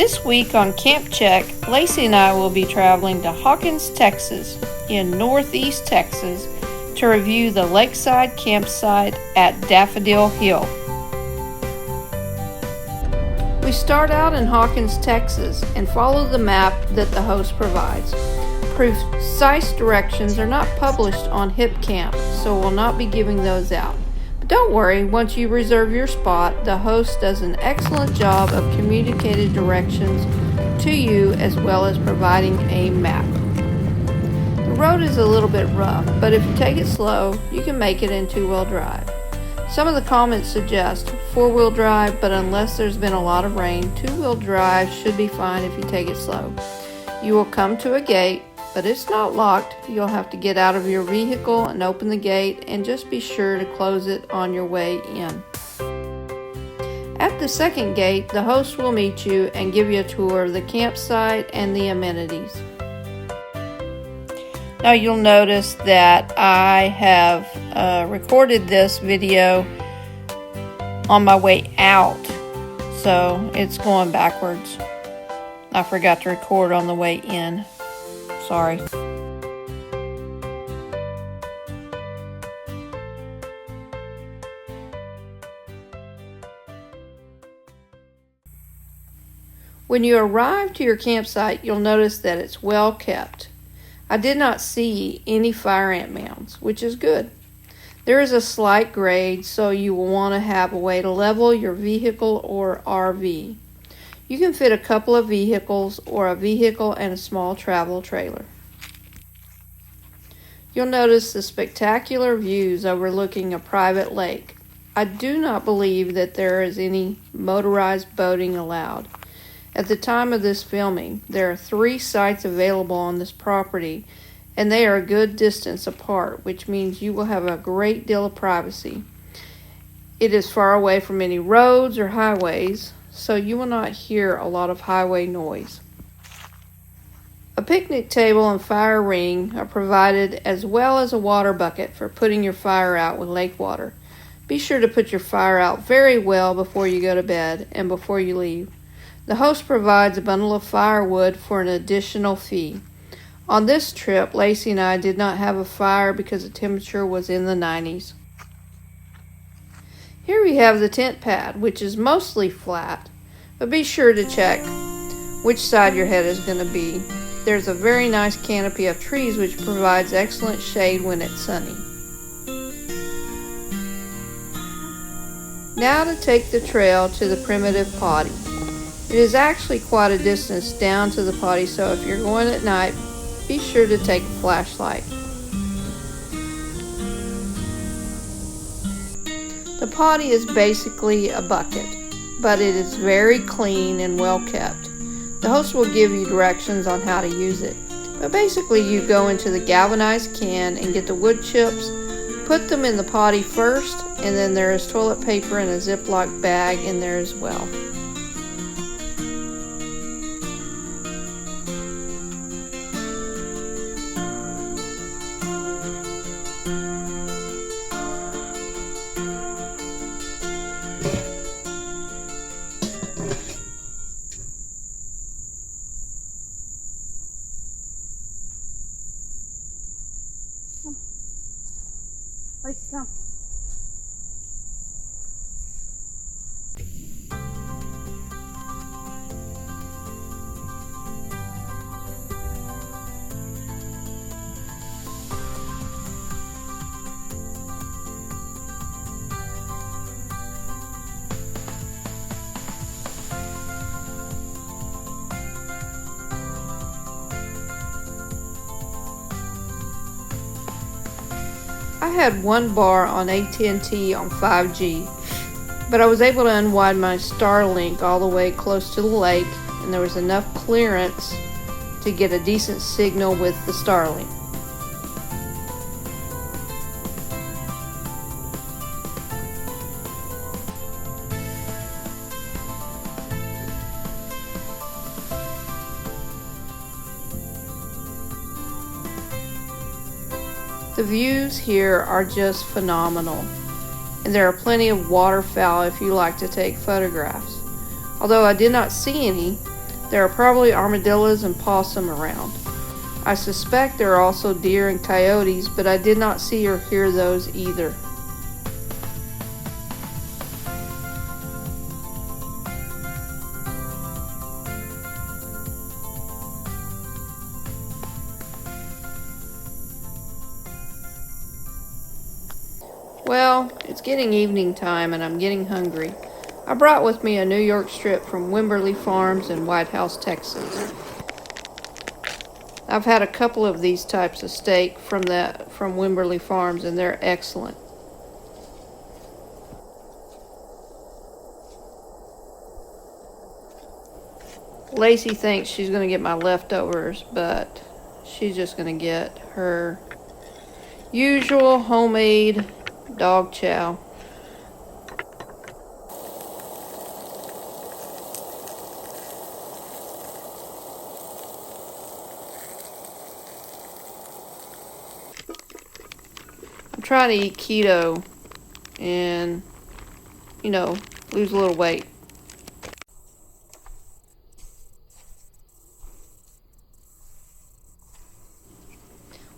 This week on Camp Check, Lacey and I will be traveling to Hawkins, Texas, in northeast Texas, to review the Lakeside Campsite at Daffodil Hill. We start out in Hawkins, Texas, and follow the map that the host provides. Precise directions are not published on Hipcamp, so we'll not be giving those out. But don't worry, once you reserve your spot, the host does an excellent job of communicating directions to you as well as providing a map. The road is a little bit rough, but if you take it slow, you can make it in two-wheel drive. Some of the comments suggest four-wheel drive, but unless there's been a lot of rain, two-wheel drive should be fine if you take it slow. You will come to a gate, but it's not locked. You'll have to get out of your vehicle and open the gate, and just be sure to close it on your way in. At the second gate, the host will meet you and give you a tour of the campsite and the amenities. Now you'll notice that I have recorded this video on my way out, so it's going backwards. I forgot to record on the way in. Sorry. When you arrive to your campsite, you'll notice that it's well kept. I did not see any fire ant mounds, which is good. There is a slight grade, so you will want to have a way to level your vehicle or RV. You can fit a couple of vehicles or a vehicle and a small travel trailer. You'll notice the spectacular views overlooking a private lake. I do not believe that there is any motorized boating allowed. At the time of this filming, there are 3 sites available on this property, and they are a good distance apart, which means you will have a great deal of privacy. It is far away from any roads or highways, so you will not hear a lot of highway noise. A picnic table and fire ring are provided, as well as a water bucket for putting your fire out with lake water. Be sure to put your fire out very well before you go to bed and before you leave. The host provides a bundle of firewood for an additional fee. On this trip, Lacey and I did not have a fire because the temperature was in the 90s. Here we have the tent pad, which is mostly flat, but be sure to check which side your head is going to be. There's a very nice canopy of trees which provides excellent shade when it's sunny. Now to take the trail to the primitive potty. It is actually quite a distance down to the potty, so if you're going at night, be sure to take a flashlight. The potty is basically a bucket, but it is very clean and well kept. The host will give you directions on how to use it. But basically you go into the galvanized can and get the wood chips, put them in the potty first, and then there is toilet paper and a Ziploc bag in there as well. Let's go. I had one bar on AT&T on 5G, but I was able to unwind my Starlink all the way close to the lake, and there was enough clearance to get a decent signal with the Starlink. The views here are just phenomenal, and there are plenty of waterfowl if you like to take photographs. Although I did not see any, There are probably armadillos and possum around. I suspect there are also deer and coyotes, but I did not see or hear those either. Well, it's getting evening time and I'm getting hungry. I brought with me a New York strip from Wimberley Farms in White House, Texas. I've had a couple of these types of steak from Wimberley Farms and they're excellent. Lacey thinks she's going to get my leftovers, but she's just going to get her usual homemade dog chow. I'm trying to eat keto and, lose a little weight.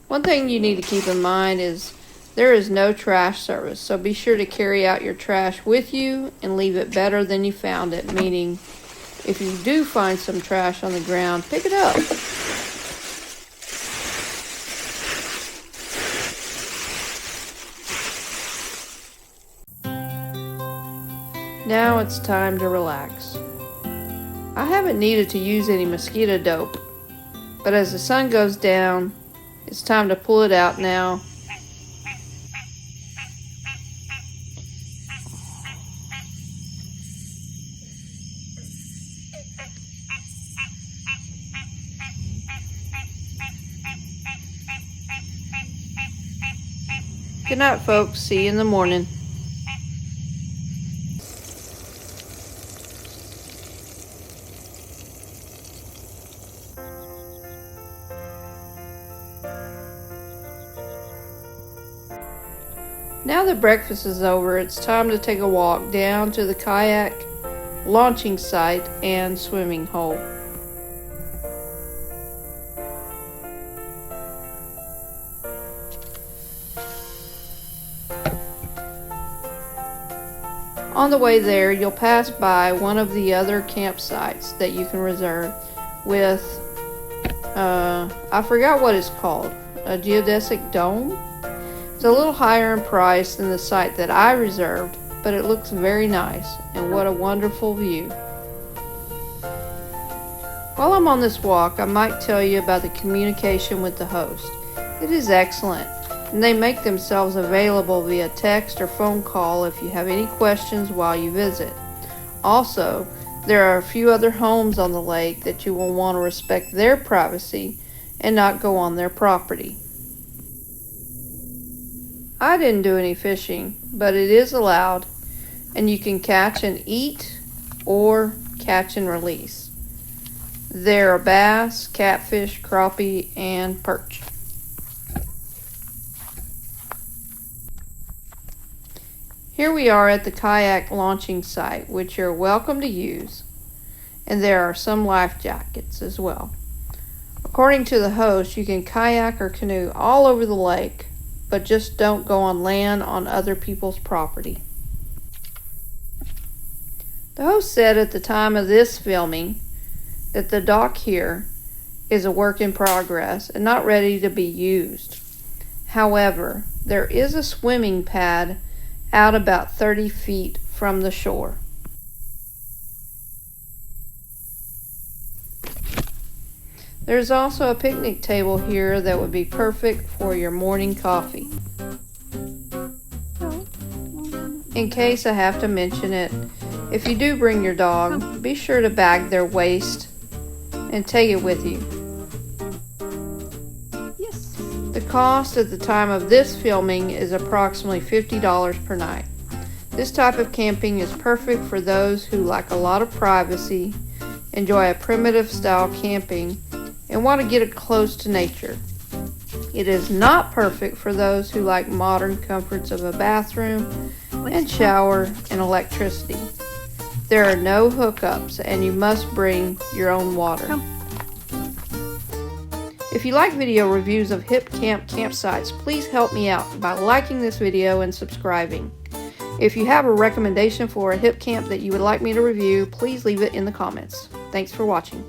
One thing you need to keep in mind is there is no trash service, so be sure to carry out your trash with you and leave it better than you found it, meaning if you do find some trash on the ground, pick it up. Now it's time to relax. I haven't needed to use any mosquito dope, but as the sun goes down, it's time to pull it out now. Good night, folks. See you in the morning. Now that breakfast is over, it's time to take a walk down to the kayak launching site and swimming hole. On the way there, you'll pass by one of the other campsites that you can reserve with, I forgot what it's called, a geodesic dome. It's a little higher in price than the site that I reserved, but it looks very nice, and what a wonderful view. While I'm on this walk, I might tell you about the communication with the host. It is excellent, and they make themselves available via text or phone call if you have any questions while you visit. Also, there are a few other homes on the lake that you will want to respect their privacy and not go on their property. I didn't do any fishing, but it is allowed, and you can catch and eat or catch and release. There are bass, catfish, crappie, and perch. Here we are at the kayak launching site, which you're welcome to use, and there are some life jackets as well. According to the host, you can kayak or canoe all over the lake, but just don't go on land on other people's property. The host said at the time of this filming that the dock here is a work in progress and not ready to be used. However, there is a swimming pad out about 30 feet from the shore. There's also a picnic table here that would be perfect for your morning coffee. In case I have to mention it, if you do bring your dog, be sure to bag their waste and take it with you. Yes. The cost at the time of this filming is approximately $50 per night. This type of camping is perfect for those who like a lot of privacy, enjoy a primitive style camping, and want to get close to nature. It is not perfect for those who like modern comforts of a bathroom and shower and electricity. There are no hookups, and you must bring your own water. If you like video reviews of Hipcamp campsites, please help me out by liking this video and subscribing. If you have a recommendation for a Hipcamp that you would like me to review, please leave it in the comments. Thanks for watching.